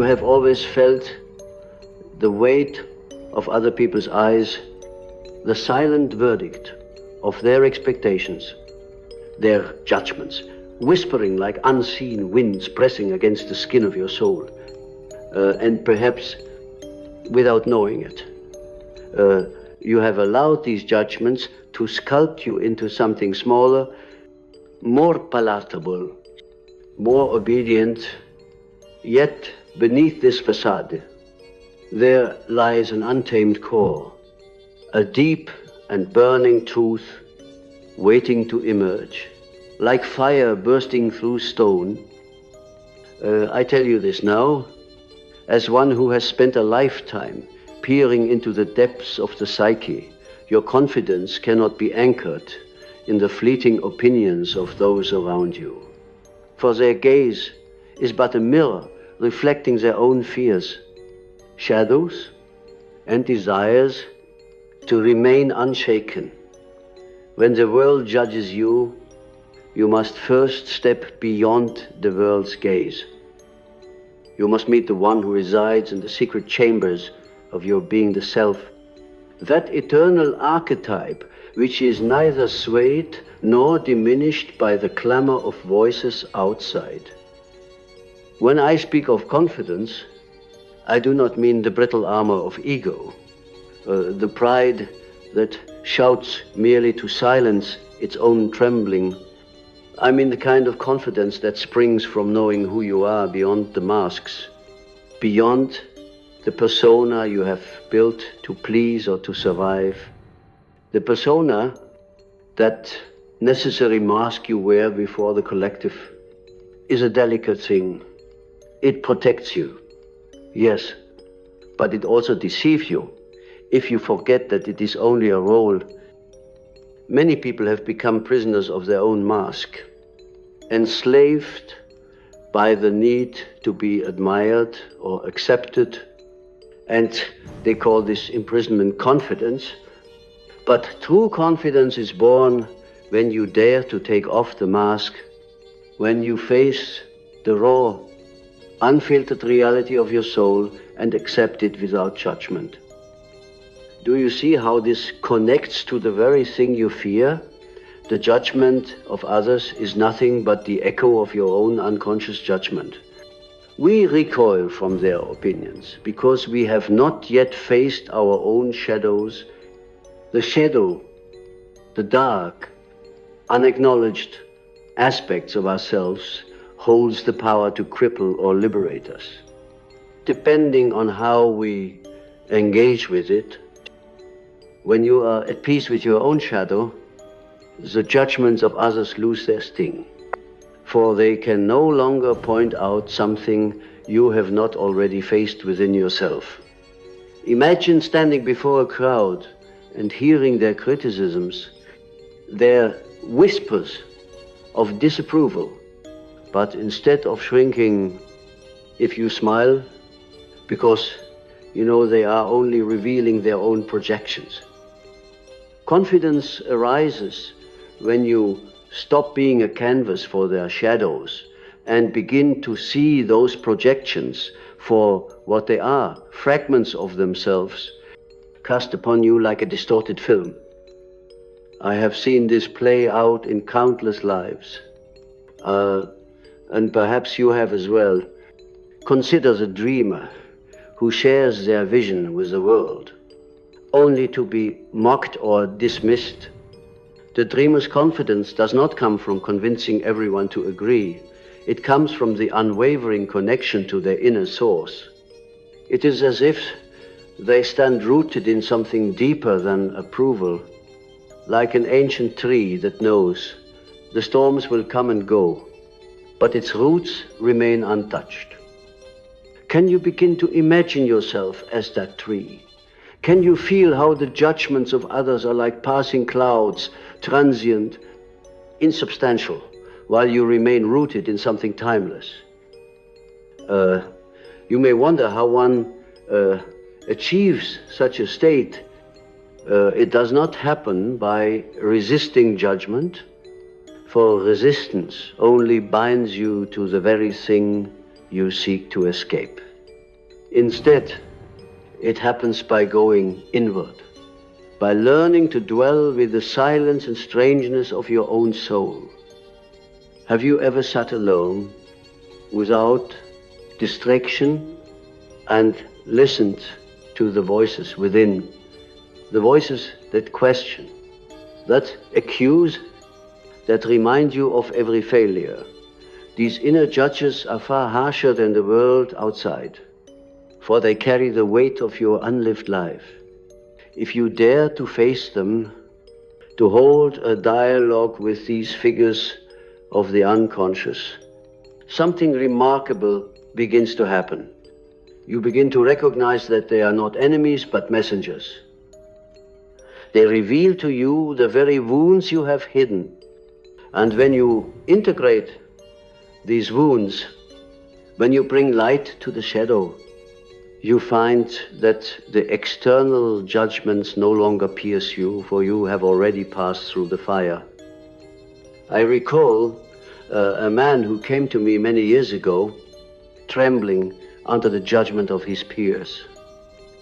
have always felt the weight of other people's eyes, the silent verdict of their expectations, their judgments, whispering like unseen winds pressing against the skin of your soul, and perhaps without knowing it. You have allowed these judgments to sculpt you into something smaller, more palatable, more obedient, yet beneath this facade, there lies an untamed core, a deep and burning truth waiting to emerge, like fire bursting through stone. I tell you this now, as one who has spent a lifetime peering into the depths of the psyche. Your confidence cannot be anchored in the fleeting opinions of those around you, for their gaze is but a mirror reflecting their own fears, shadows, and desires to remain unshaken. When the world judges you, you must first step beyond the world's gaze. You must meet the one who resides in the secret chambers of your being, the self, that eternal archetype which is neither swayed nor diminished by the clamor of voices outside. When I speak of confidence, I do not mean the brittle armor of ego, the pride that shouts merely to silence its own trembling. I mean the kind of confidence that springs from knowing who you are beyond the masks, beyond the persona you have built to please or to survive, the persona, that necessary mask you wear before the collective, is a delicate thing. It protects you, yes, but it also deceives you if you forget that it is only a role. Many people have become prisoners of their own mask, enslaved by the need to be admired or accepted, and they call this imprisonment confidence. But true confidence is born when you dare to take off the mask, when you face the raw, unfiltered reality of your soul and accept it without judgment. Do you see how this connects to the very thing you fear? The judgment of others is nothing but the echo of your own unconscious judgment. We recoil from their opinions because we have not yet faced our own shadows. The shadow, the dark, unacknowledged aspects of ourselves holds the power to cripple or liberate us. Depending on how we engage with it, when you are at peace with your own shadow, the judgments of others lose their sting, for they can no longer point out something you have not already faced within yourself. Imagine standing before a crowd and hearing their criticisms, their whispers of disapproval, but instead of shrinking, if you smile, because you know they are only revealing their own projections. Confidence arises when you stop being a canvas for their shadows and begin to see those projections for what they are, fragments of themselves cast upon you like a distorted film. I have seen this play out in countless lives, and perhaps you have as well. Consider the dreamer who shares their vision with the world, only to be mocked or dismissed. The dreamer's confidence does not come from convincing everyone to agree. It comes from the unwavering connection to their inner source. It is as if they stand rooted in something deeper than approval, like an ancient tree that knows the storms will come and go, but its roots remain untouched. Can you begin to imagine yourself as that tree? Can you feel how the judgments of others are like passing clouds, transient, insubstantial, while you remain rooted in something timeless? You may wonder how one achieves such a state. It does not happen by resisting judgment, for resistance only binds you to the very thing you seek to escape. Instead, it happens by going inward, by learning to dwell with the silence and strangeness of your own soul. Have you ever sat alone without distraction and listened to the voices within, the voices that question, that accuse, that remind you of every failure? These inner judges are far harsher than the world outside, for they carry the weight of your unlived life. If you dare to face them, to hold a dialogue with these figures of the unconscious, something remarkable begins to happen. You begin to recognize that they are not enemies but messengers. They reveal to you the very wounds you have hidden. And when you integrate these wounds, when you bring light to the shadow, you find that the external judgments no longer pierce you, for you have already passed through the fire. I recall a man who came to me many years ago, trembling under the judgment of his peers.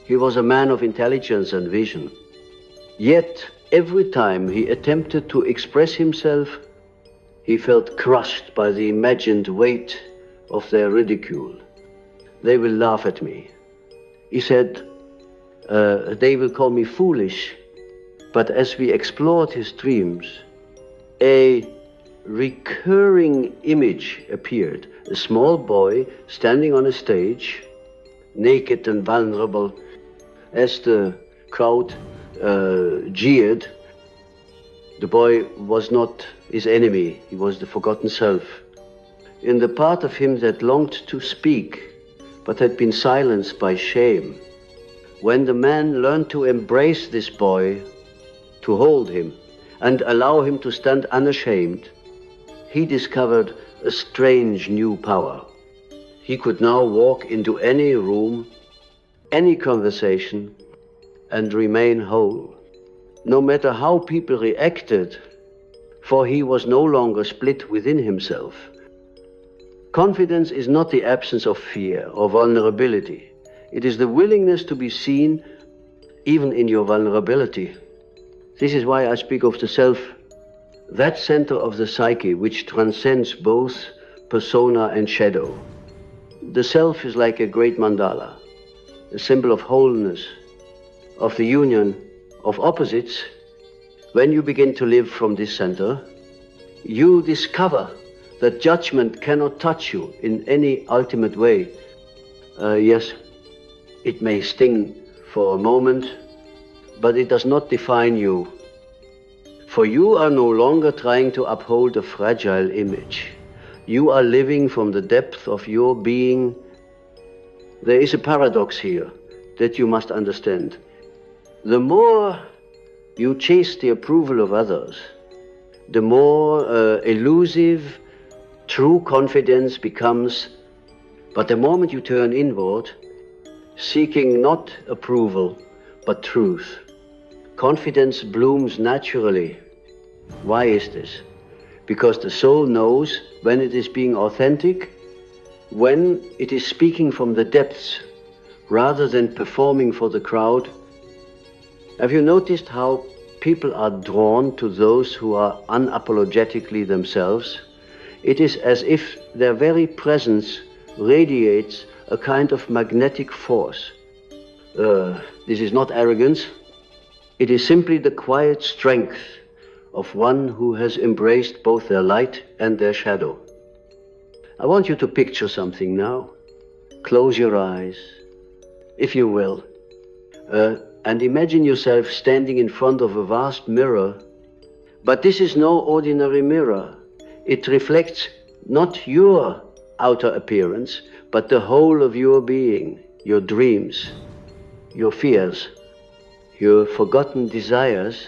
He was a man of intelligence and vision. Yet, every time he attempted to express himself, he felt crushed by the imagined weight of their ridicule. They will laugh at me. He said, they will call me foolish. But as we explored his dreams, a recurring image appeared. A small boy standing on a stage, naked and vulnerable. As the crowd jeered, the boy was not his enemy, he was the forgotten self. In the part of him that longed to speak, but had been silenced by shame, when the man learned to embrace this boy, to hold him, and allow him to stand unashamed, he discovered a strange new power. He could now walk into any room, any conversation, and remain whole, no matter how people reacted, for he was no longer split within himself. Confidence is not the absence of fear or vulnerability. It is the willingness to be seen even in your vulnerability. This is why I speak of the self, that center of the psyche which transcends both persona and shadow. The self is like a great mandala, a symbol of wholeness, of the union of opposites. When you begin to live from this center, you discover that judgment cannot touch you in any ultimate way. Yes, it may sting for a moment, but it does not define you. For you are no longer trying to uphold a fragile image. You are living from the depth of your being. There is a paradox here that you must understand. The more you chase the approval of others, the more elusive true confidence becomes. But the moment you turn inward, seeking not approval, but truth, confidence blooms naturally. Why is this? Because the soul knows when it is being authentic, when it is speaking from the depths, rather than performing for the crowd. Have you noticed how people are drawn to those who are unapologetically themselves? It is as if their very presence radiates a kind of magnetic force. This is not arrogance. It is simply the quiet strength of one who has embraced both their light and their shadow. I want you to picture something now. Close your eyes, if you will, and imagine yourself standing in front of a vast mirror. But this is no ordinary mirror. It reflects not your outer appearance, but the whole of your being, your dreams, your fears, your forgotten desires,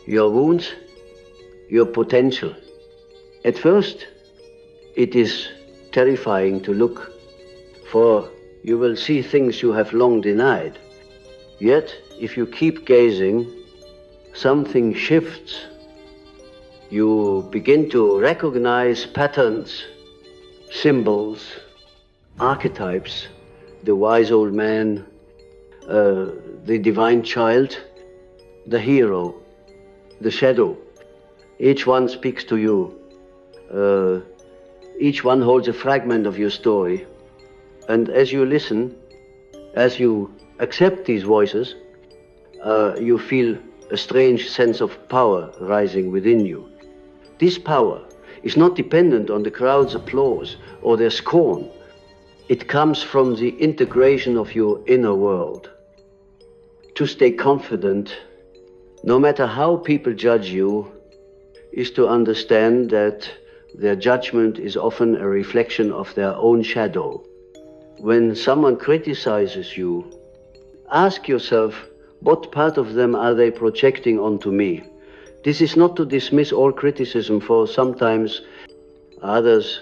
your wounds, your potential. At first, it is terrifying to look, for you will see things you have long denied. Yet, if you keep gazing, something shifts. You begin to recognize patterns, symbols, archetypes the wise old man, the divine child, the hero, the shadow. Each one speaks to you. Each one holds a fragment of your story. And as you listen, as you accept these voices, you feel a strange sense of power rising within you. This power is not dependent on the crowd's applause or their scorn. It comes from the integration of your inner world. To stay confident, no matter how people judge you, is to understand that their judgment is often a reflection of their own shadow. When someone criticizes you, ask yourself, what part of them are they projecting onto me? This is not to dismiss all criticism, for sometimes others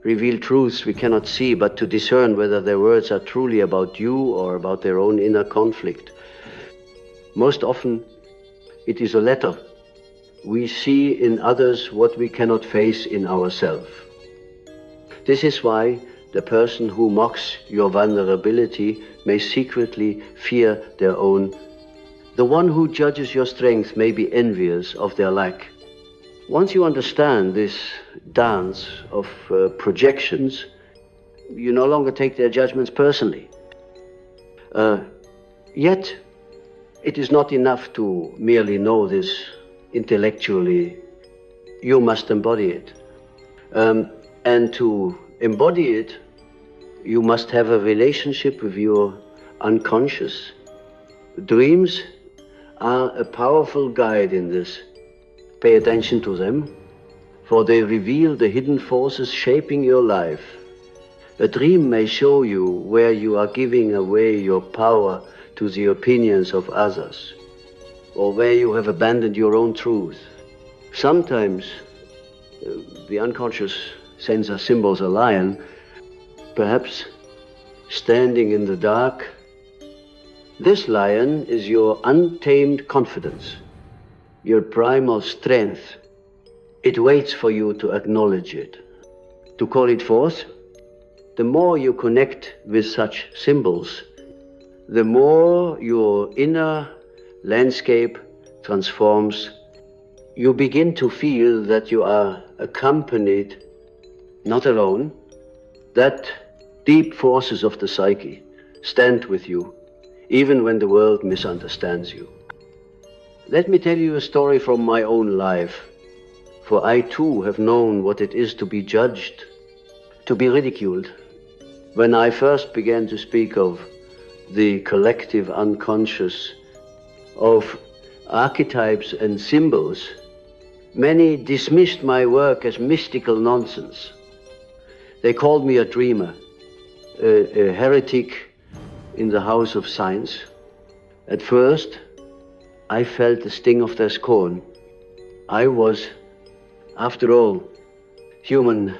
reveal truths we cannot see, but to discern whether their words are truly about you or about their own inner conflict. Most often, it is a letter. We see in others what we cannot face in ourselves. This is why the person who mocks your vulnerability may secretly fear their own. The one who judges your strength may be envious of their lack. Once you understand this dance of projections, you no longer take their judgments personally. Yet, it is not enough to merely know this intellectually. You must embody it. And to embody it, you must have a relationship with your unconscious. Dreams are a powerful guide in this. Pay attention to them, for they reveal the hidden forces shaping your life. A dream may show you where you are giving away your power to the opinions of others, or where you have abandoned your own truth. Sometimes the unconscious sends us symbols, a lion, perhaps standing in the dark. This lion is your untamed confidence, your primal strength. It waits for you to acknowledge it, to call it forth. The more you connect with such symbols, the more your inner landscape transforms. You begin to feel that you are accompanied, not alone, that deep forces of the psyche stand with you, even when the world misunderstands you. Let me tell you a story from my own life, for I too have known what it is to be judged, to be ridiculed. When I first began to speak of the collective unconscious, of archetypes and symbols, many dismissed my work as mystical nonsense. They called me a dreamer, a heretic in the house of science. At first, I felt the sting of their scorn. I was, after all, human.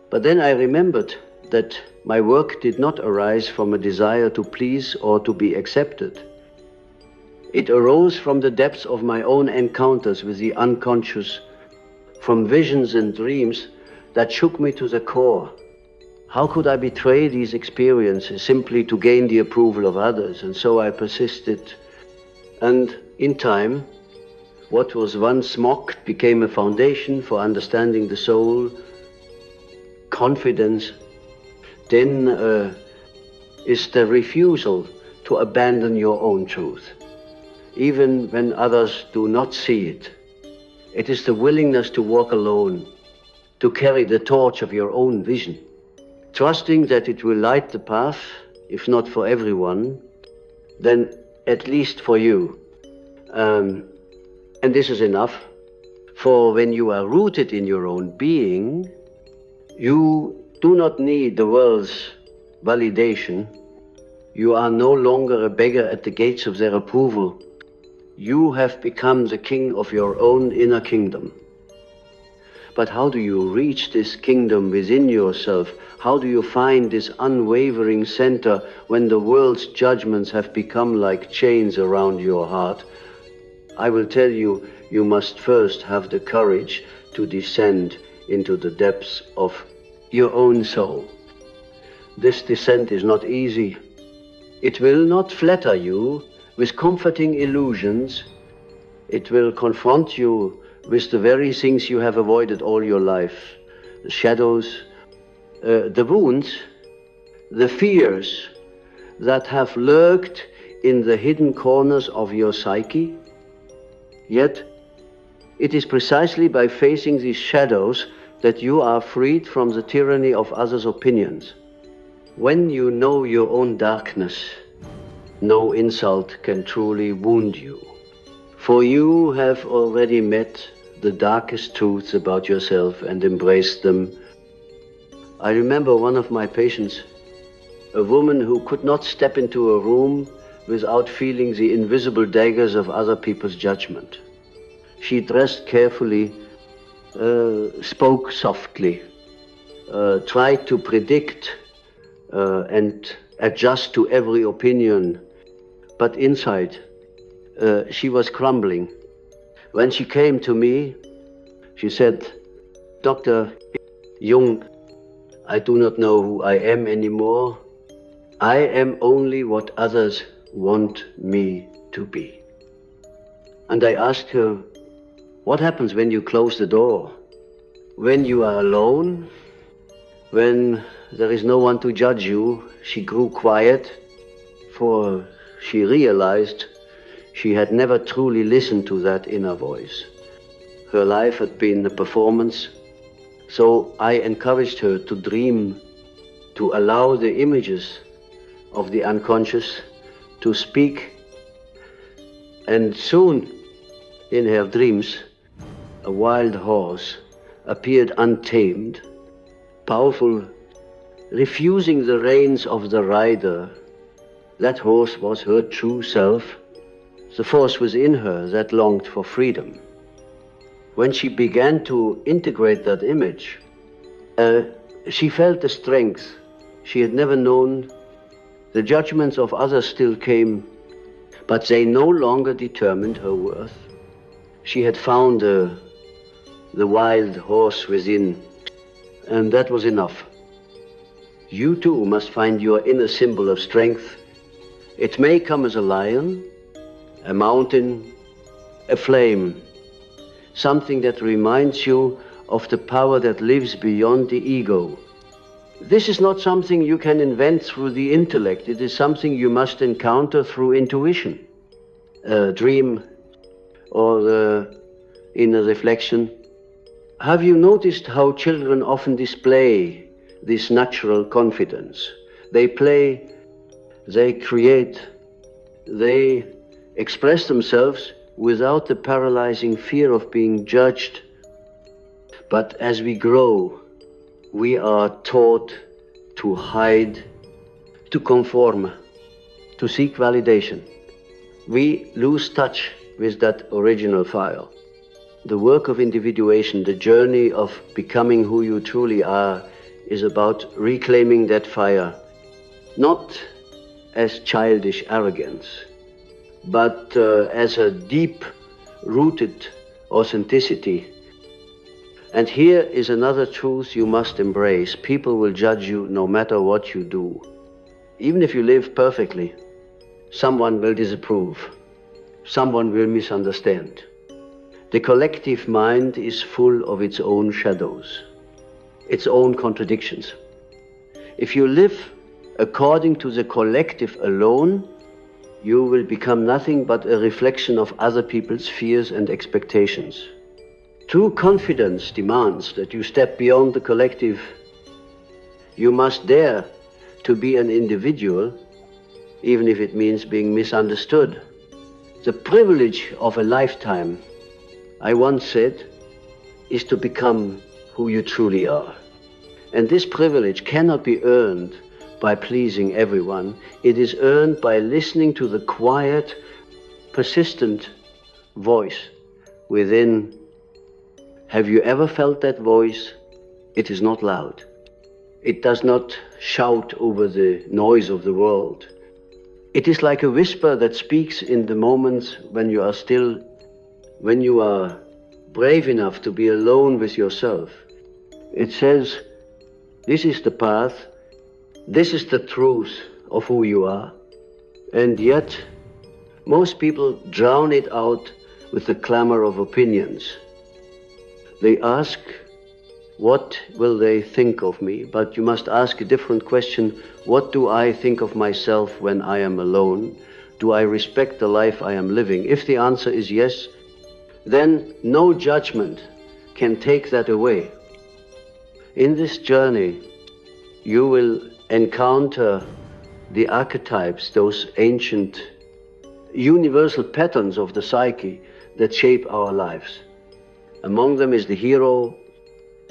But then I remembered that my work did not arise from a desire to please or to be accepted. It arose from the depths of my own encounters with the unconscious, from visions and dreams that shook me to the core. How could I betray these experiences simply to gain the approval of others? And so I persisted. And in time, what was once mocked became a foundation for understanding the soul, confidence. Then is the refusal to abandon your own truth, even when others do not see it. It is the willingness to walk alone, to carry the torch of your own vision, trusting that it will light the path, if not for everyone, then at least for you. And this is enough, for when you are rooted in your own being, you do not need the world's validation. You are no longer a beggar at the gates of their approval. You have become the king of your own inner kingdom. But how do you reach this kingdom within yourself? How do you find this unwavering center when the world's judgments have become like chains around your heart? I will tell you, you must first have the courage to descend into the depths of your own soul. This descent is not easy. It will not flatter you with comforting illusions. It will confront you with the very things you have avoided all your life. The shadows, the wounds, the fears that have lurked in the hidden corners of your psyche. Yet, it is precisely by facing these shadows that you are freed from the tyranny of others' opinions. When you know your own darkness, no insult can truly wound you. For you have already met the darkest truths about yourself and embraced them. I remember one of my patients, a woman who could not step into a room without feeling the invisible daggers of other people's judgment. She dressed carefully, spoke softly, tried to predict and adjust to every opinion, but inside she was crumbling. When she came to me, she said, "Dr. Jung, I do not know who I am anymore. I am only what others want me to be." And I asked her, what happens when you close the door? When you are alone, when there is no one to judge you? She grew quiet, for she realized she had never truly listened to that inner voice. Her life had been a performance, so I encouraged her to dream, to allow the images of the unconscious to speak. And soon, in her dreams, a wild horse appeared untamed, powerful, refusing the reins of the rider. That horse was her true self, the force within her that longed for freedom. When she began to integrate that image, she felt a strength she had never known. The judgments of others still came, but they no longer determined her worth. She had found the wild horse within, and that was enough. You too must find your inner symbol of strength. It may come as a lion, a mountain, a flame, something that reminds you of the power that lives beyond the ego. This is not something you can invent through the intellect. It is something you must encounter through intuition, a dream, or the inner reflection. Have you noticed how children often display this natural confidence? They play, they create, they express themselves without the paralyzing fear of being judged. But as we grow, we are taught to hide, to conform, to seek validation. We lose touch with that original fire. The work of individuation, the journey of becoming who you truly are, is about reclaiming that fire, not as childish arrogance, but as a deep-rooted authenticity. And here is another truth you must embrace. People will judge you no matter what you do. Even if you live perfectly, someone will disapprove. Someone will misunderstand. The collective mind is full of its own shadows, its own contradictions. If you live according to the collective alone, you will become nothing but a reflection of other people's fears and expectations. True confidence demands that you step beyond the collective. You must dare to be an individual, even if it means being misunderstood. The privilege of a lifetime, I once said, is to become who you truly are. And this privilege cannot be earned by pleasing everyone. It is earned by listening to the quiet, persistent voice within. Have you ever felt that voice? It is not loud. It does not shout over the noise of the world. It is like a whisper that speaks in the moments when you are still, when you are brave enough to be alone with yourself. It says, this is the path, This is the truth of who you are. And yet, most people drown it out with the clamor of opinions. They ask, what will they think of me? But you must ask a different question. What do I think of myself when I am alone? Do I respect the life I am living? If the answer is yes, then no judgment can take that away. In this journey, you will encounter the archetypes, those ancient universal patterns of the psyche that shape our lives. Among them is the hero,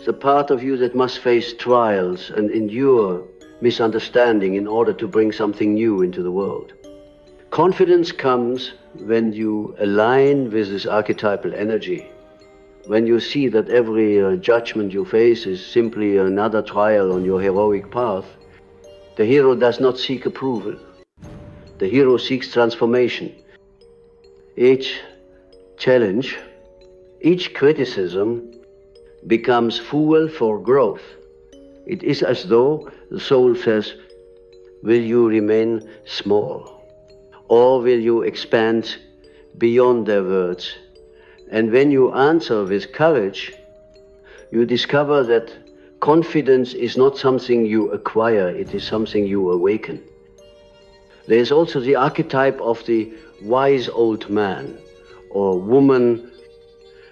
the part of you that must face trials and endure misunderstanding in order to bring something new into the world. Confidence comes when you align with this archetypal energy, when you see that every judgment you face is simply another trial on your heroic path. The hero does not seek approval. The hero seeks transformation. Each challenge, each criticism becomes fuel for growth. It is as though the soul says, will you remain small? Or will you expand beyond their words? And when you answer with courage, you discover that confidence is not something you acquire, it is something you awaken. There is also the archetype of the wise old man or woman,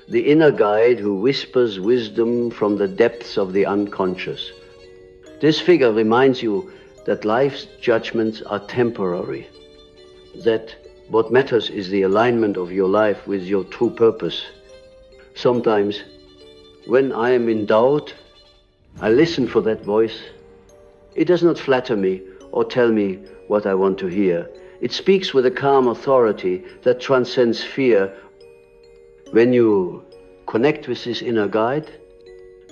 the inner guide who whispers wisdom from the depths of the unconscious. This figure reminds you that life's judgments are temporary, that what matters is the alignment of your life with your true purpose. Sometimes, when I am in doubt, I listen for that voice. It does not flatter me or tell me what I want to hear. It speaks with a calm authority that transcends fear. When you connect with this inner guide,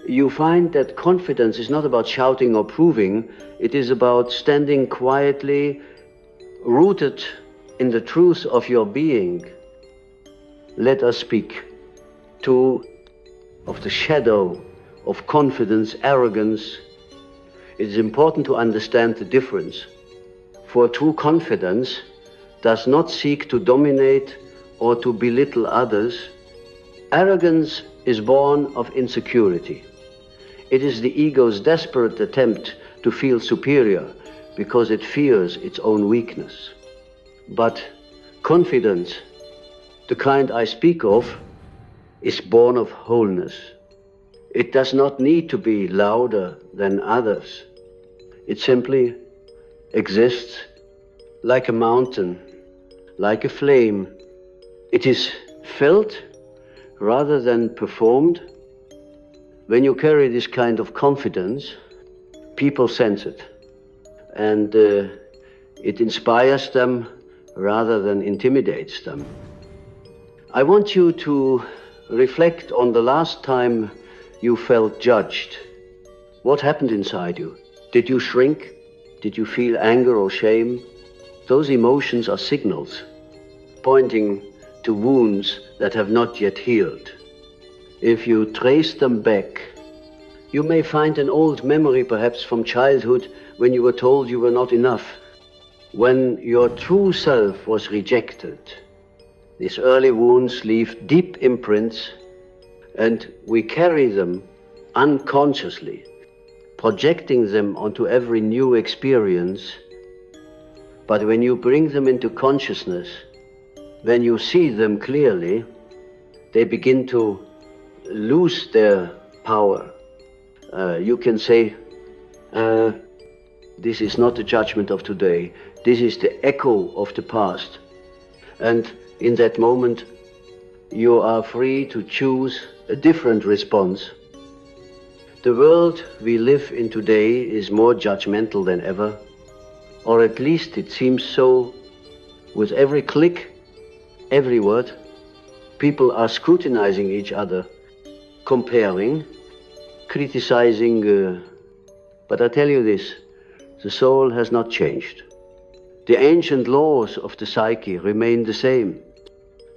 you find that confidence is not about shouting or proving. It is about standing quietly, rooted in the truth of your being. Let us speak of the shadow of confidence, arrogance. It is important to understand the difference. For true confidence does not seek to dominate or to belittle others. Arrogance is born of insecurity. It is the ego's desperate attempt to feel superior because it fears its own weakness. But confidence, the kind I speak of, is born of wholeness. It does not need to be louder than others. It simply exists like a mountain, like a flame. It is felt rather than performed. When you carry this kind of confidence, people sense it, and it inspires them rather than intimidates them. I want you to reflect on the last time you felt judged. What happened inside you? Did you shrink? Did you feel anger or shame? Those emotions are signals pointing to wounds that have not yet healed. If you trace them back, you may find an old memory, perhaps from childhood, when you were told you were not enough, when your true self was rejected. These early wounds leave deep imprints, and we carry them unconsciously, projecting them onto every new experience. But when you bring them into consciousness, when you see them clearly, they begin to lose their power. You can say, this is not the judgment of today, this is the echo of the past. And in that moment, you are free to choose a different response. The world we live in today is more judgmental than ever, or at least it seems so. With every click, every word, people are scrutinizing each other, comparing, criticizing. But I tell you this, the soul has not changed. The ancient laws of the psyche remain the same.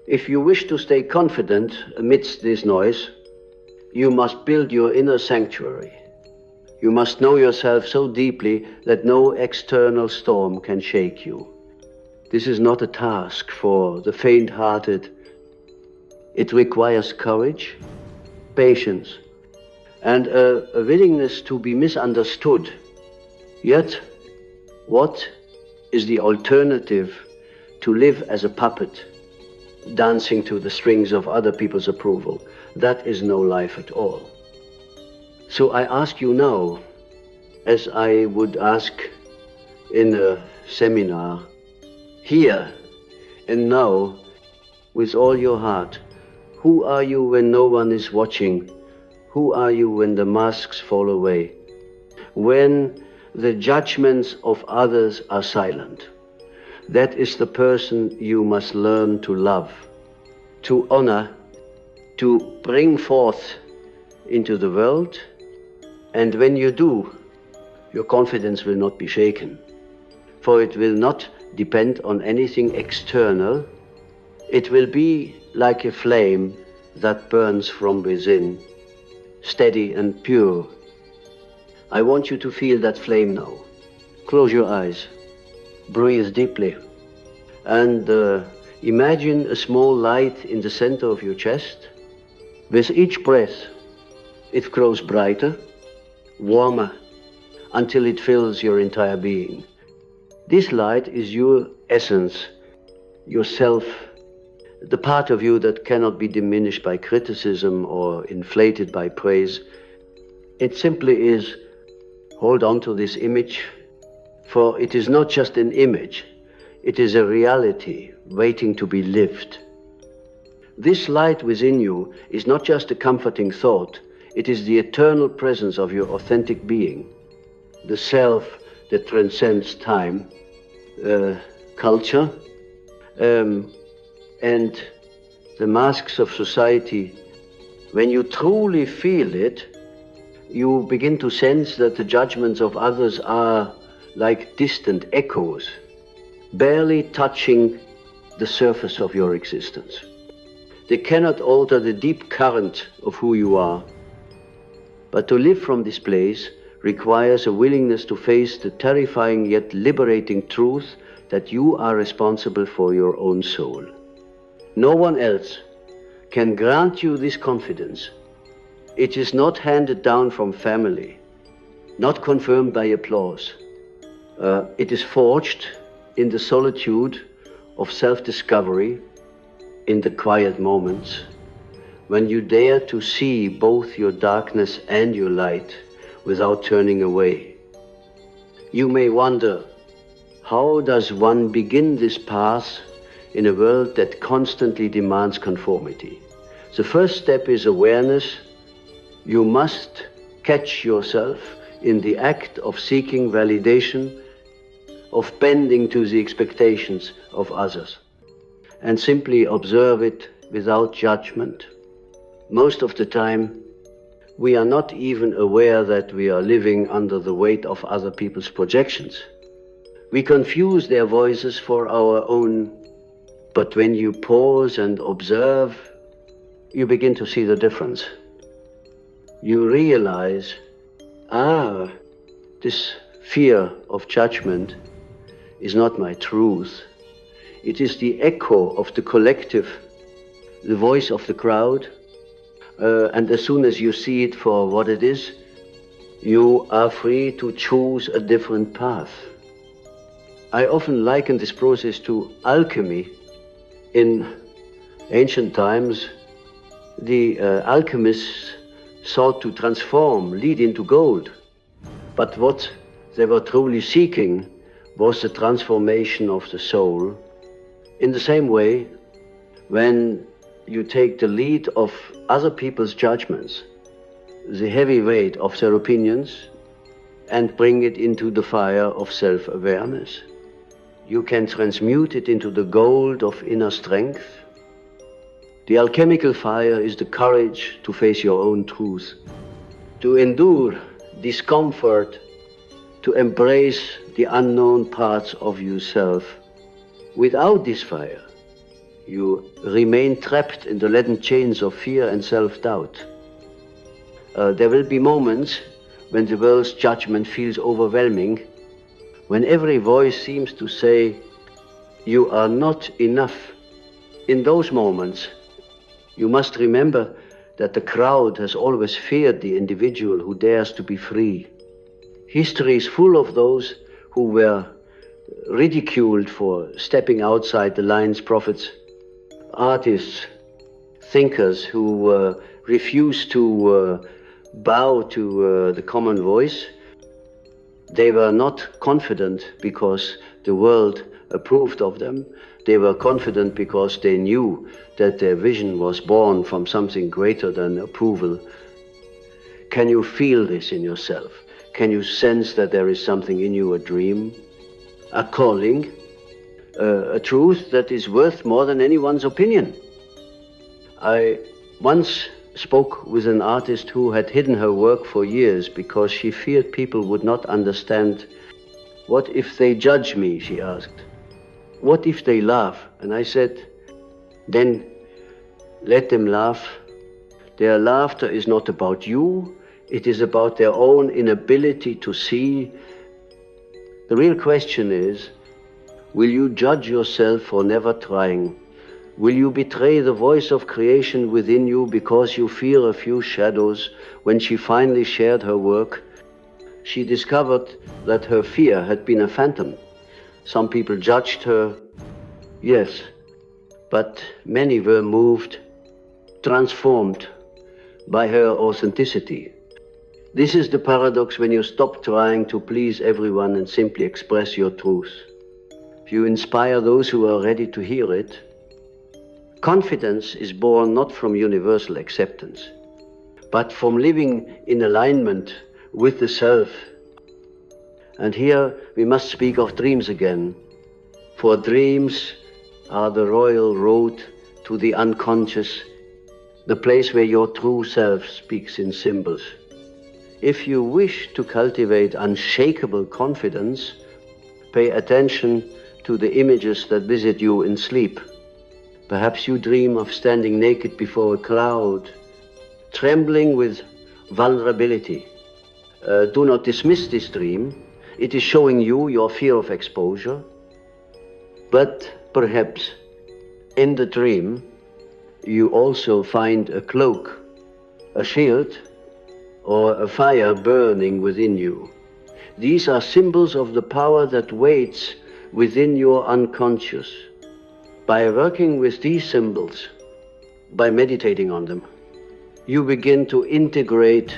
If you wish to stay confident amidst this noise, you must build your inner sanctuary. You must know yourself so deeply that no external storm can shake you. This is not a task for the faint-hearted. It requires courage, patience, and a willingness to be misunderstood. Yet, what is the alternative to live as a puppet, dancing to the strings of other people's approval? That is no life at all. So I ask you now, as I would ask in a seminar, here and now, with all your heart, who are you when no one is watching? Who are you when the masks fall away? When the judgments of others are silent? That is the person you must learn to love, to honor, to bring forth into the world. And when you do, your confidence will not be shaken, for it will not depend on anything external. It will be like a flame that burns from within, steady and pure. I want you to feel that flame now. Close your eyes, breathe deeply, and imagine a small light in the center of your chest. With each breath, it grows brighter, warmer, until it fills your entire being. This light is your essence, yourself, the part of you that cannot be diminished by criticism or inflated by praise. It simply is. Hold on to this image, for it is not just an image, it is a reality waiting to be lived. This light within you is not just a comforting thought, it is the eternal presence of your authentic being, the self that transcends time, culture, and the masks of society. When you truly feel it, you begin to sense that the judgments of others are like distant echoes, barely touching the surface of your existence. They cannot alter the deep current of who you are. But to live from this place requires a willingness to face the terrifying yet liberating truth that you are responsible for your own soul. No one else can grant you this confidence. It is not handed down from family, not confirmed by applause. It is forged in the solitude of self-discovery, in the quiet moments, when you dare to see both your darkness and your light without turning away. You may wonder, how does one begin this path in a world that constantly demands conformity? The first step is awareness. You must catch yourself in the act of seeking validation, of bending to the expectations of others, and simply observe it without judgment. Most of the time, we are not even aware that we are living under the weight of other people's projections. We confuse their voices for our own, but when you pause and observe, you begin to see the difference. You realize, this fear of judgment is not my truth. It is the echo of the collective, the voice of the crowd, and as soon as you see it for what it is, you are free to choose a different path. I often liken this process to alchemy. In ancient times, the alchemists sought to transform lead into gold, but what they were truly seeking was the transformation of the soul. In the same way, when you take the lead of other people's judgments, the heavy weight of their opinions, and bring it into the fire of self-awareness, you can transmute it into the gold of inner strength. The alchemical fire is the courage to face your own truth, to endure discomfort, to embrace the unknown parts of yourself. Without this fire, you remain trapped in the leaden chains of fear and self-doubt. There will be moments when the world's judgment feels overwhelming, when every voice seems to say, "You are not enough," in those moments, you must remember that the crowd has always feared the individual who dares to be free. History is full of those who were ridiculed for stepping outside the lines, prophets, artists, thinkers who refused to bow to the common voice. They were not confident because the world approved of them. They were confident because they knew that their vision was born from something greater than approval. Can you feel this in yourself? Can you sense that there is something in you, a dream, a calling, a truth that is worth more than anyone's opinion? I once spoke with an artist who had hidden her work for years because she feared people would not understand. "What if they judge me?" she asked. "What if they laugh?" And I said, "Then let them laugh. Their laughter is not about you. It is about their own inability to see. The real question is, will you judge yourself for never trying? Will you betray the voice of creation within you because you fear a few shadows?" When she finally shared her work, she discovered that her fear had been a phantom. Some people judged her, yes, but many were moved, transformed by her authenticity. This is the paradox when you stop trying to please everyone and simply express your truth. If you inspire those who are ready to hear it, confidence is born not from universal acceptance, but from living in alignment with the self. And here we must speak of dreams again, for dreams are the royal road to the unconscious, the place where your true self speaks in symbols. If you wish to cultivate unshakable confidence, pay attention to the images that visit you in sleep. Perhaps you dream of standing naked before a crowd, trembling with vulnerability. Do not dismiss this dream. It is showing you your fear of exposure. But perhaps in the dream, you also find a cloak, a shield, or a fire burning within you. These are symbols of the power that waits within your unconscious. By working with these symbols, by meditating on them, you begin to integrate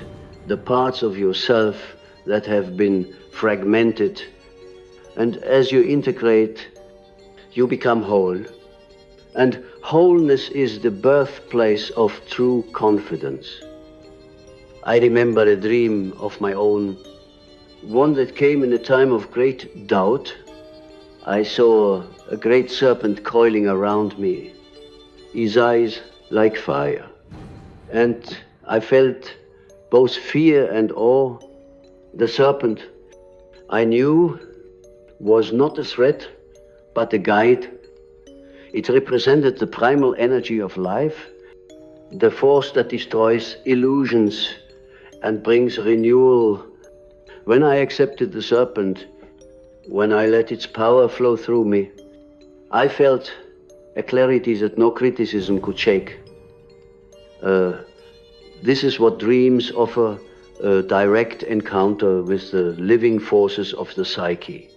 the parts of yourself that have been fragmented. And as you integrate, you become whole. And wholeness is the birthplace of true confidence. I remember a dream of my own, one that came in a time of great doubt. I saw a great serpent coiling around me, his eyes like fire. And I felt both fear and awe. The serpent, I knew, was not a threat, but a guide. It represented the primal energy of life, the force that destroys illusions and brings renewal. When I accepted the serpent, when I let its power flow through me, I felt a clarity that no criticism could shake. This is what dreams offer, a direct encounter with the living forces of the psyche.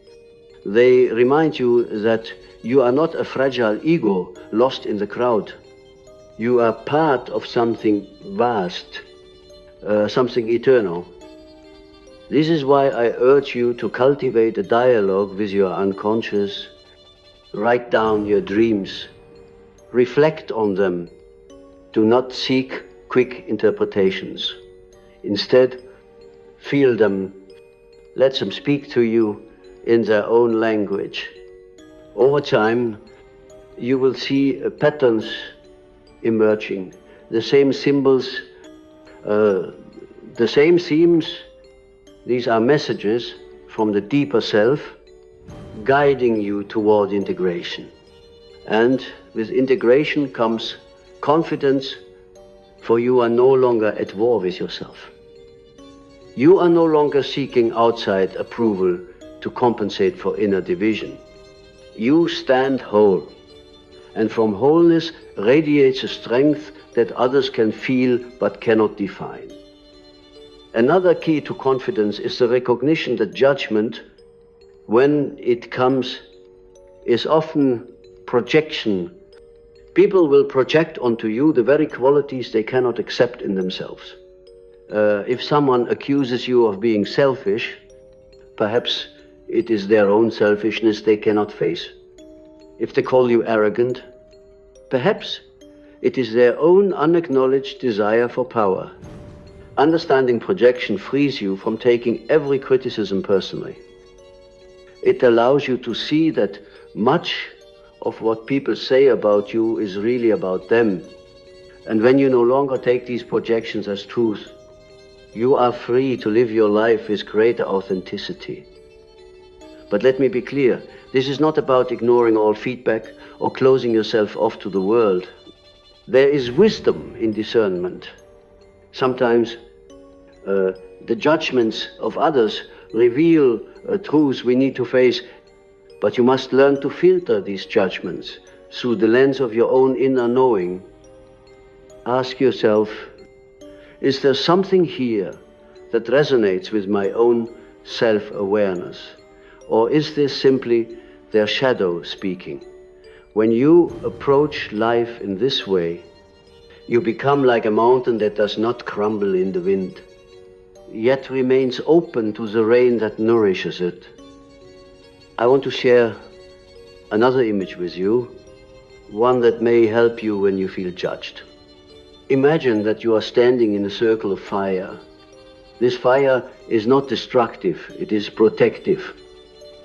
They remind you that you are not a fragile ego lost in the crowd. You are part of something vast, something eternal. This is why I urge you to cultivate a dialogue with your unconscious. Write down your dreams. Reflect on them. Do not seek quick interpretations. Instead, feel them. Let them speak to you in their own language. Over time, you will see patterns emerging, the same symbols, the same themes. These are messages from the deeper self, guiding you toward integration. And with integration comes confidence, for you are no longer at war with yourself. You are no longer seeking outside approval to compensate for inner division. You stand whole, and from wholeness radiates a strength that others can feel but cannot define. Another key to confidence is the recognition that judgment, when it comes, is often projection. People will project onto you the very qualities they cannot accept in themselves. If someone accuses you of being selfish, perhaps it is their own selfishness they cannot face. If they call you arrogant, perhaps it is their own unacknowledged desire for power. Understanding projection frees you from taking every criticism personally. It allows you to see that much of what people say about you is really about them. And when you no longer take these projections as truth, you are free to live your life with greater authenticity. But let me be clear, this is not about ignoring all feedback or closing yourself off to the world. There is wisdom in discernment. Sometimes the judgments of others reveal truths we need to face, but you must learn to filter these judgments through the lens of your own inner knowing. Ask yourself, is there something here that resonates with my own self-awareness? Or is this simply their shadow speaking? When you approach life in this way, you become like a mountain that does not crumble in the wind, yet remains open to the rain that nourishes it. I want to share another image with you, one that may help you when you feel judged. Imagine that you are standing in a circle of fire. This fire is not destructive, it is protective.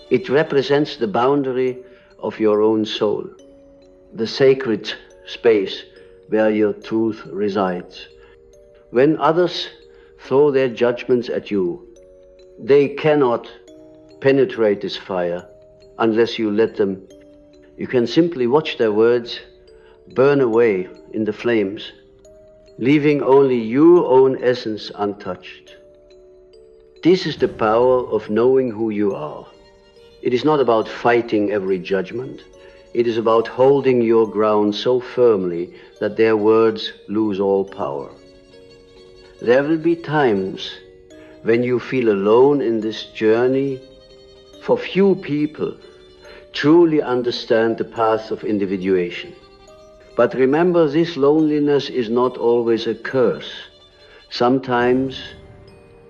It represents the boundary of your own soul, the sacred space where your truth resides. When others throw their judgments at you, they cannot penetrate this fire unless you let them. You can simply watch their words burn away in the flames, leaving only your own essence untouched. This is the power of knowing who you are. It is not about fighting every judgment. It is about holding your ground so firmly that their words lose all power. There will be times when you feel alone in this journey, for few people truly understand the path of individuation. But remember, this loneliness is not always a curse. Sometimes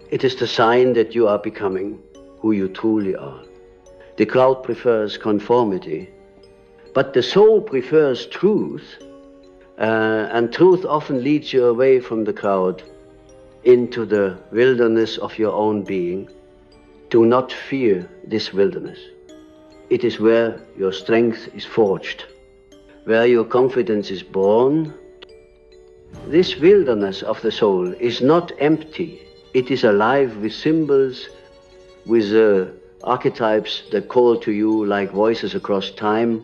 it is the sign that you are becoming who you truly are. The crowd prefers conformity, but the soul prefers truth, and truth often leads you away from the crowd into the wilderness of your own being. Do not fear this wilderness. It is where your strength is forged, where your confidence is born. This wilderness of the soul is not empty. It is alive with symbols, with archetypes that call to you like voices across time.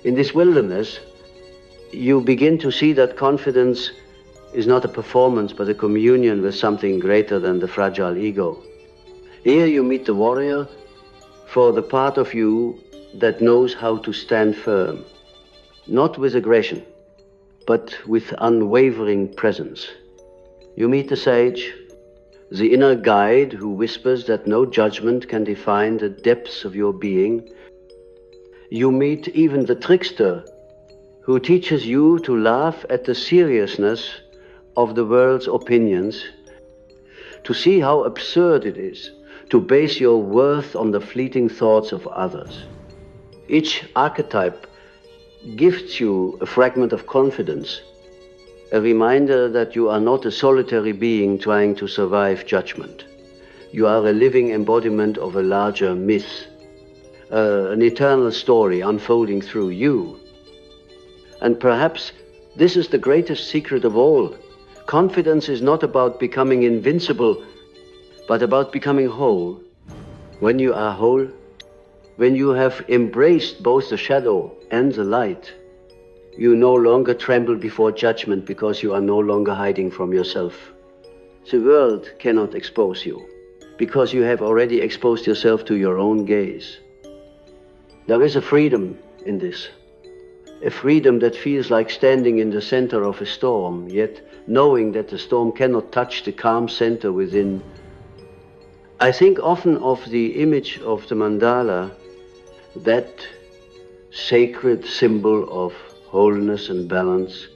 In this wilderness, you begin to see that confidence is not a performance, but a communion with something greater than the fragile ego. Here you meet the warrior for the part of you that knows how to stand firm, not with aggression, but with unwavering presence. You meet the sage, the inner guide who whispers that no judgment can define the depths of your being. You meet even the trickster who teaches you to laugh at the seriousness of the world's opinions, to see how absurd it is to base your worth on the fleeting thoughts of others. Each archetype gifts you a fragment of confidence, a reminder that you are not a solitary being trying to survive judgment. You are a living embodiment of a larger myth, an eternal story unfolding through you. And perhaps this is the greatest secret of all. Confidence is not about becoming invincible, but about becoming whole. When you are whole, when you have embraced both the shadow and the light, you no longer tremble before judgment because you are no longer hiding from yourself. The world cannot expose you, because you have already exposed yourself to your own gaze. There is a freedom in this, a freedom that feels like standing in the center of a storm, yet knowing that the storm cannot touch the calm center within. I think often of the image of the mandala, that sacred symbol of wholeness and balance.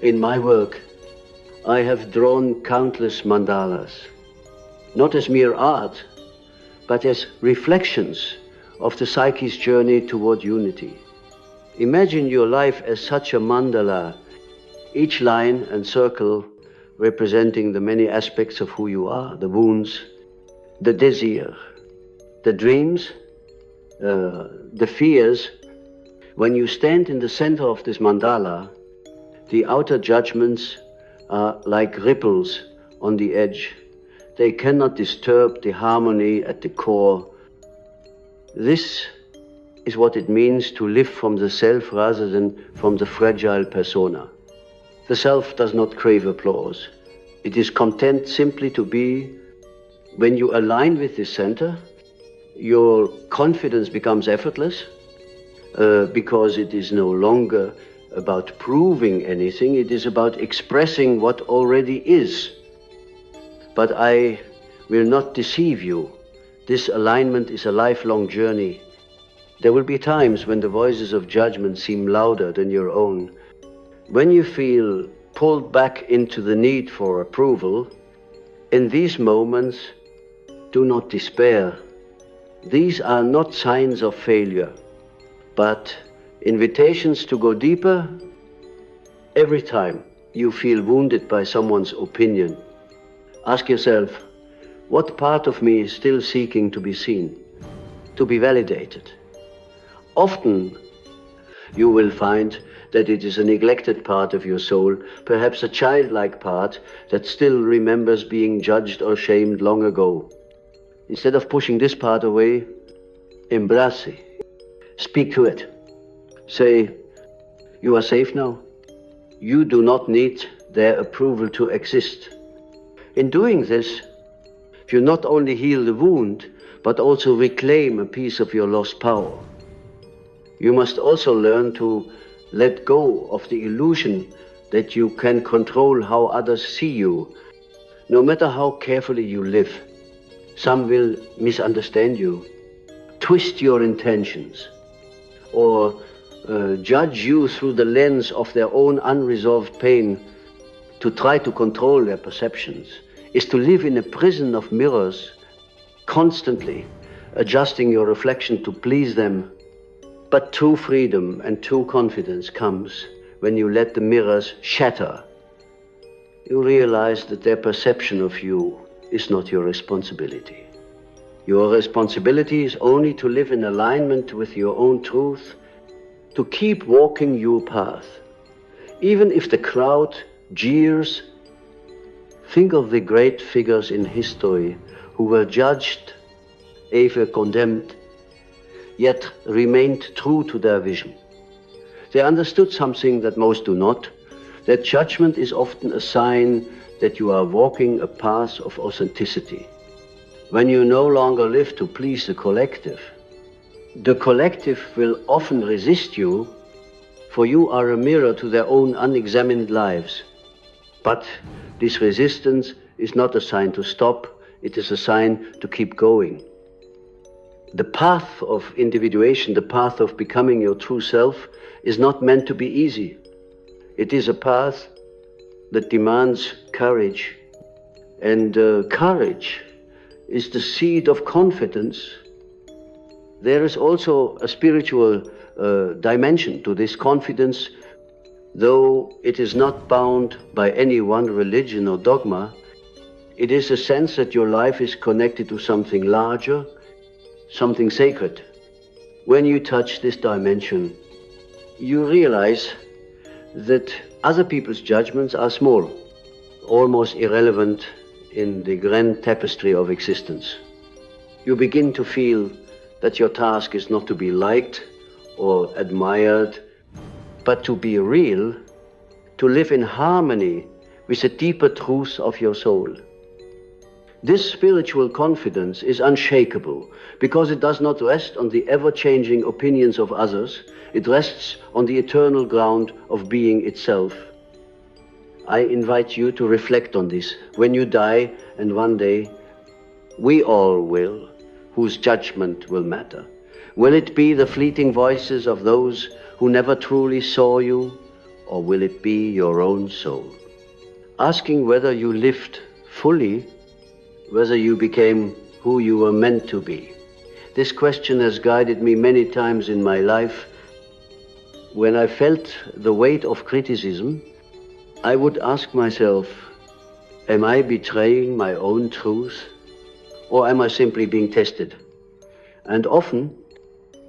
In my work, I have drawn countless mandalas, not as mere art, but as reflections of the psyche's journey toward unity. Imagine your life as such a mandala, each line and circle representing the many aspects of who you are, the wounds, the desire, the dreams, the fears. When you stand in the center of this mandala, the outer judgments are like ripples on the edge. They cannot disturb the harmony at the core. This is what it means to live from the self rather than from the fragile persona. The self does not crave applause. It is content simply to be. When you align with this center, your confidence becomes effortless, because it is no longer about proving anything, it is about expressing what already is. But I will not deceive you. This alignment is a lifelong journey. There will be times when the voices of judgment seem louder than your own. When you feel pulled back into the need for approval, in these moments, do not despair. These are not signs of failure, but invitations to go deeper. Every time you feel wounded by someone's opinion, ask yourself, what part of me is still seeking to be seen, to be validated? Often you will find that it is a neglected part of your soul, perhaps a childlike part that still remembers being judged or shamed long ago. Instead of pushing this part away, embrace it. Speak to it. Say, you are safe now. You do not need their approval to exist. In doing this, you not only heal the wound, but also reclaim a piece of your lost power. You must also learn to let go of the illusion that you can control how others see you, no matter how carefully you live. Some will misunderstand you, twist your intentions, or judge you through the lens of their own unresolved pain. To try to control their perceptions is to live in a prison of mirrors, constantly adjusting your reflection to please them. But true freedom and true confidence comes when you let the mirrors shatter. You realize that their perception of you is not your responsibility. Your responsibility is only to live in alignment with your own truth, to keep walking your path. Even if the crowd jeers, think of the great figures in history who were judged, even condemned, yet remained true to their vision. They understood something that most do not, that judgment is often a sign that you are walking a path of authenticity. When you no longer live to please the collective will often resist you, for you are a mirror to their own unexamined lives. But this resistance is not a sign to stop, it is a sign to keep going. The path of individuation, the path of becoming your true self, is not meant to be easy. It is a path that demands courage, and courage is the seed of confidence. There is also a spiritual dimension to this confidence, though it is not bound by any one religion or dogma. It is a sense that your life is connected to something larger, something sacred. When you touch this dimension, you realize that other people's judgments are small, almost irrelevant in the grand tapestry of existence. You begin to feel that your task is not to be liked or admired, but to be real, to live in harmony with the deeper truth of your soul. This spiritual confidence is unshakable because it does not rest on the ever-changing opinions of others. It rests on the eternal ground of being itself. I invite you to reflect on this when you die, and one day we all will, whose judgment will matter. Will it be the fleeting voices of those who never truly saw you, or will it be your own soul? Asking whether you lived fully, whether you became who you were meant to be. This question has guided me many times in my life. When I felt the weight of criticism, I would ask myself, am I betraying my own truth, or am I simply being tested? And often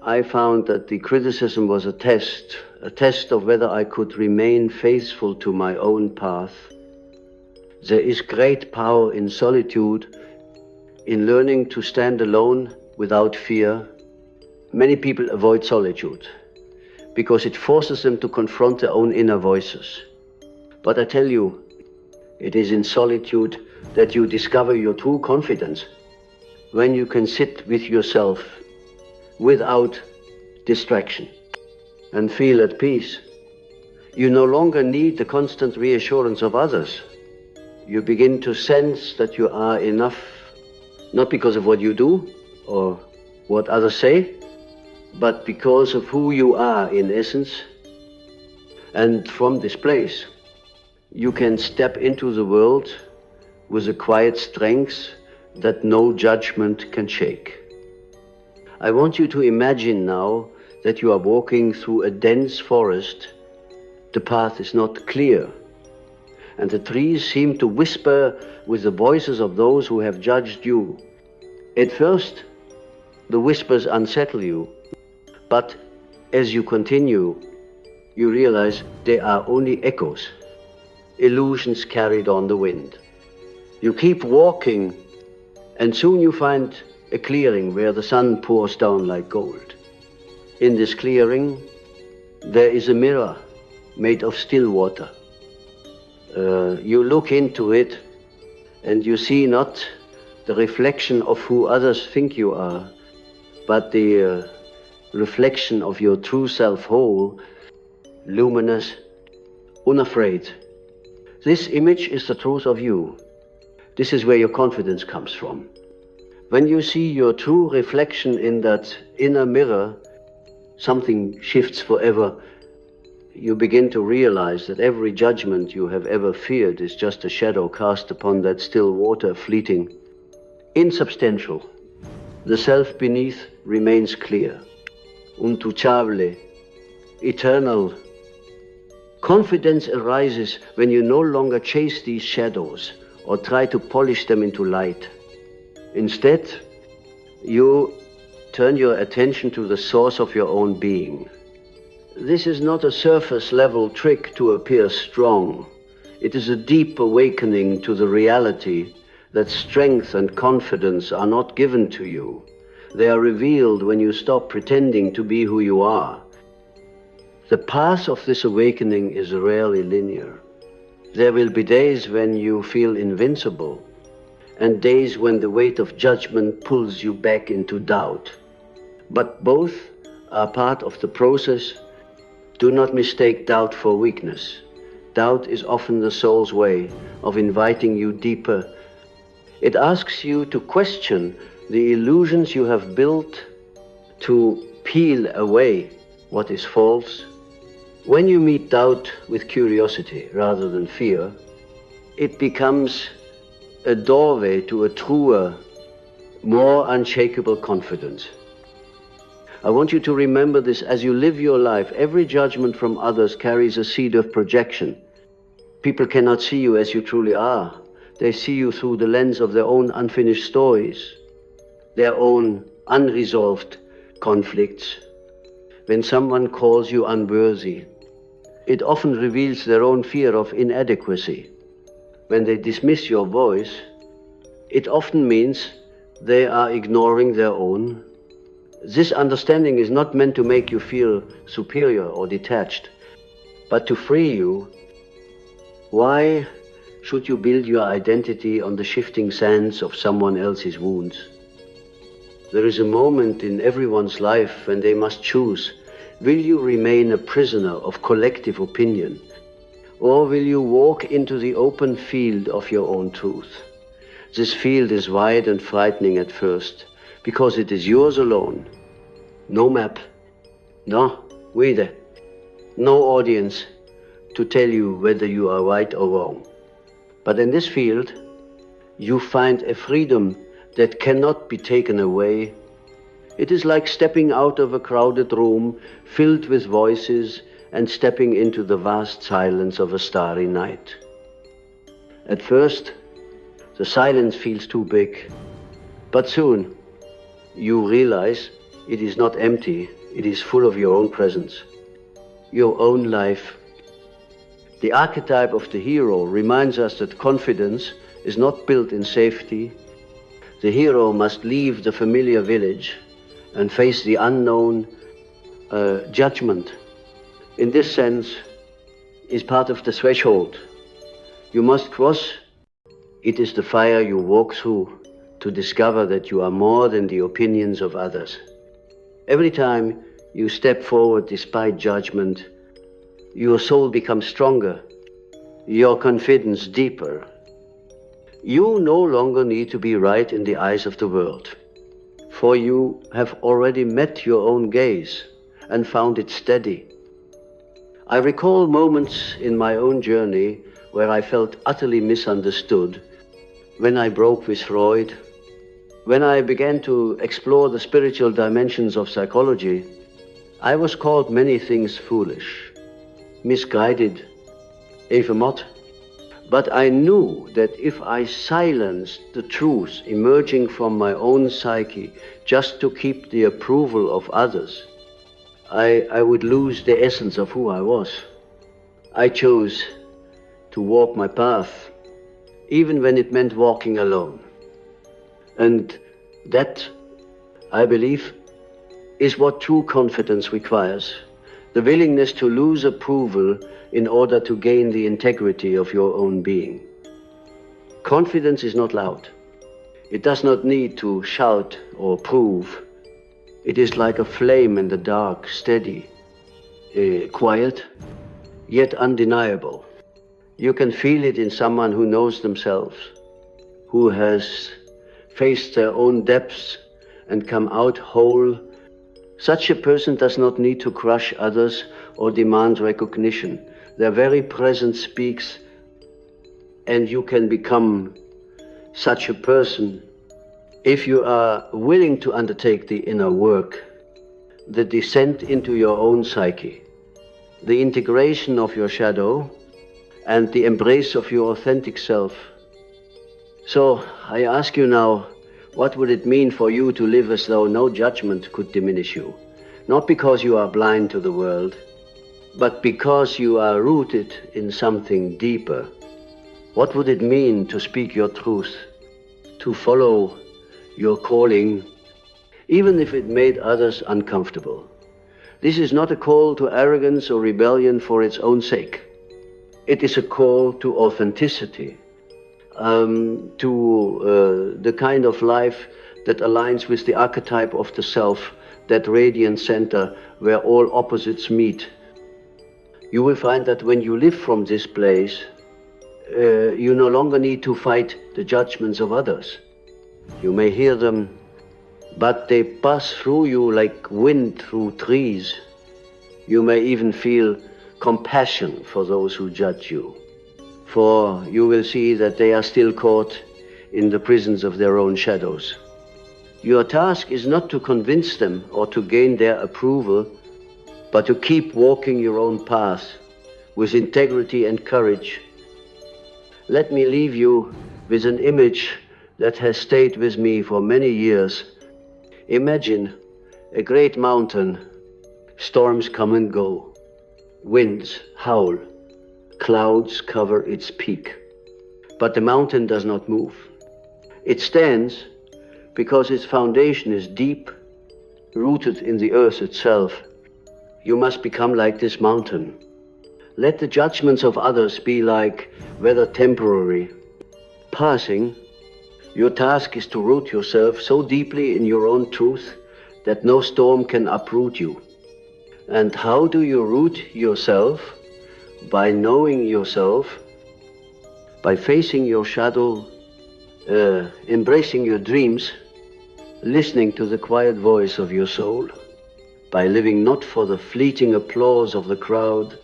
I found that the criticism was a test of whether I could remain faithful to my own path. There is great power in solitude, in learning to stand alone without fear. Many people avoid solitude because it forces them to confront their own inner voices. But I tell you, it is in solitude that you discover your true confidence, when you can sit with yourself without distraction and feel at peace. You no longer need the constant reassurance of others. You begin to sense that you are enough, not because of what you do or what others say, but because of who you are in essence. And from this place, you can step into the world with a quiet strength that no judgment can shake. I want you to imagine now that you are walking through a dense forest. The path is not clear, and the trees seem to whisper with the voices of those who have judged you. At first, the whispers unsettle you, but as you continue, you realize they are only echoes, illusions carried on the wind. You keep walking, and soon you find a clearing where the sun pours down like gold. In this clearing, there is a mirror made of still water. You look into it, and you see not the reflection of who others think you are, but the reflection of your true self, whole, luminous, unafraid. This image is the truth of you. This is where your confidence comes from. When you see your true reflection in that inner mirror, something shifts forever. You begin to realize that every judgment you have ever feared is just a shadow cast upon that still water, fleeting, insubstantial. The self beneath remains clear, untouchable, eternal. Confidence arises when you no longer chase these shadows or try to polish them into light. Instead, you turn your attention to the source of your own being. This is not a surface-level trick to appear strong. It is a deep awakening to the reality that strength and confidence are not given to you. They are revealed when you stop pretending to be who you are. The path of this awakening is rarely linear. There will be days when you feel invincible, and days when the weight of judgment pulls you back into doubt. But both are part of the process. Do not mistake doubt for weakness. Doubt is often the soul's way of inviting you deeper. It asks you to question the illusions you have built, to peel away what is false. When you meet doubt with curiosity rather than fear, it becomes a doorway to a truer, more unshakable confidence. I want you to remember this as you live your life. Every judgment from others carries a seed of projection. People cannot see you as you truly are. They see you through the lens of their own unfinished stories, their own unresolved conflicts. When someone calls you unworthy, it often reveals their own fear of inadequacy. When they dismiss your voice, it often means they are ignoring their own. This understanding is not meant to make you feel superior or detached, but to free you. Why should you build your identity on the shifting sands of someone else's wounds. There is a moment in everyone's life when they must choose, will you remain a prisoner of collective opinion, or will you walk into the open field of your own truth? This field is wide and frightening at first, because it is yours alone. No map, no guide, no audience to tell you whether you are right or wrong. But in this field, you find a freedom that cannot be taken away. It is like stepping out of a crowded room filled with voices and stepping into the vast silence of a starry night. At first, the silence feels too big, but soon you realize it is not empty, it is full of your own presence, your own life. The archetype of the hero reminds us that confidence is not built in safety. The hero must leave the familiar village and face the unknown. Judgment, in this sense, is part of the threshold. You must cross. It is the fire you walk through to discover that you are more than the opinions of others. Every time you step forward despite judgment, your soul becomes stronger, your confidence deeper. You no longer need to be right in the eyes of the world, for you have already met your own gaze and found it steady. I recall moments in my own journey where I felt utterly misunderstood, when I broke with Freud, when I began to explore the spiritual dimensions of psychology. I was called many things foolish, misguided, ephemeral. But I knew that if I silenced the truth emerging from my own psyche just to keep the approval of others, I would lose the essence of who I was. I chose to walk my path, even when it meant walking alone. And that, I believe, is what true confidence requires. The willingness to lose approval in order to gain the integrity of your own being. Confidence is not loud. It does not need to shout or prove. It is like a flame in the dark, steady, quiet, yet undeniable. You can feel it in someone who knows themselves, who has faced their own depths and come out whole. Such a person does not need to crush others or demand recognition. Their very presence speaks, and you can become such a person if you are willing to undertake the inner work, the descent into your own psyche, the integration of your shadow, and the embrace of your authentic self. So I ask you now, what would it mean for you to live as though no judgment could diminish you? Not because you are blind to the world, but because you are rooted in something deeper. What would it mean to speak your truth, to follow your calling, even if it made others uncomfortable? This is not a call to arrogance or rebellion for its own sake. It is a call to authenticity, to the kind of life that aligns with the archetype of the self, that radiant center where all opposites meet. You will find that when you live from this place, you no longer need to fight the judgments of others. You may hear them, but they pass through you like wind through trees. You may even feel compassion for those who judge you, for you will see that they are still caught in the prisons of their own shadows. Your task is not to convince them or to gain their approval, but to keep walking your own path with integrity and courage. Let me leave you with an image that has stayed with me for many years. Imagine a great mountain. Storms come and go. Winds howl. Clouds cover its peak. But the mountain does not move. It stands because its foundation is deep, rooted in the earth itself. You must become like this mountain. Let the judgments of others be like whether temporary, passing. Your task is to root yourself so deeply in your own truth that no storm can uproot you. And how do you root yourself? By knowing yourself, by facing your shadow, embracing your dreams, listening to the quiet voice of your soul, by living not for the fleeting applause of the crowd,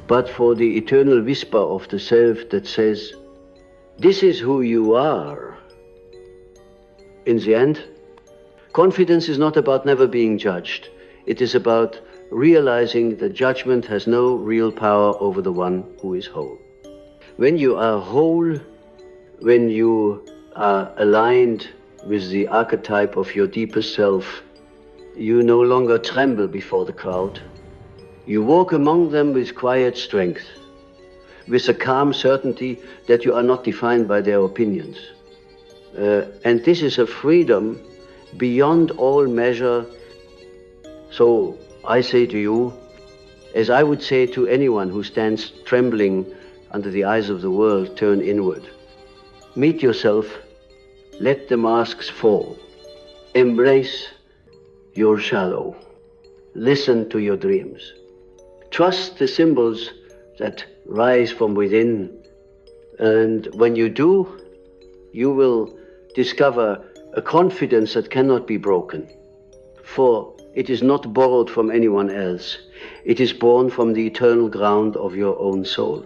but for the eternal whisper of the self that says, "This is who you are." In the end, confidence is not about never being judged. It is about realizing that judgment has no real power over the one who is whole. When you are whole, when you are aligned with the archetype of your deepest self, you no longer tremble before the crowd. You walk among them with quiet strength, with a calm certainty that you are not defined by their opinions. And this is a freedom beyond all measure. So I say to you, as I would say to anyone who stands trembling under the eyes of the world, turn inward. Meet yourself, let the masks fall. Embrace your shadow. Listen to your dreams. Trust the symbols that rise from within. And when you do, you will discover a confidence that cannot be broken. For it is not borrowed from anyone else. It is born from the eternal ground of your own soul.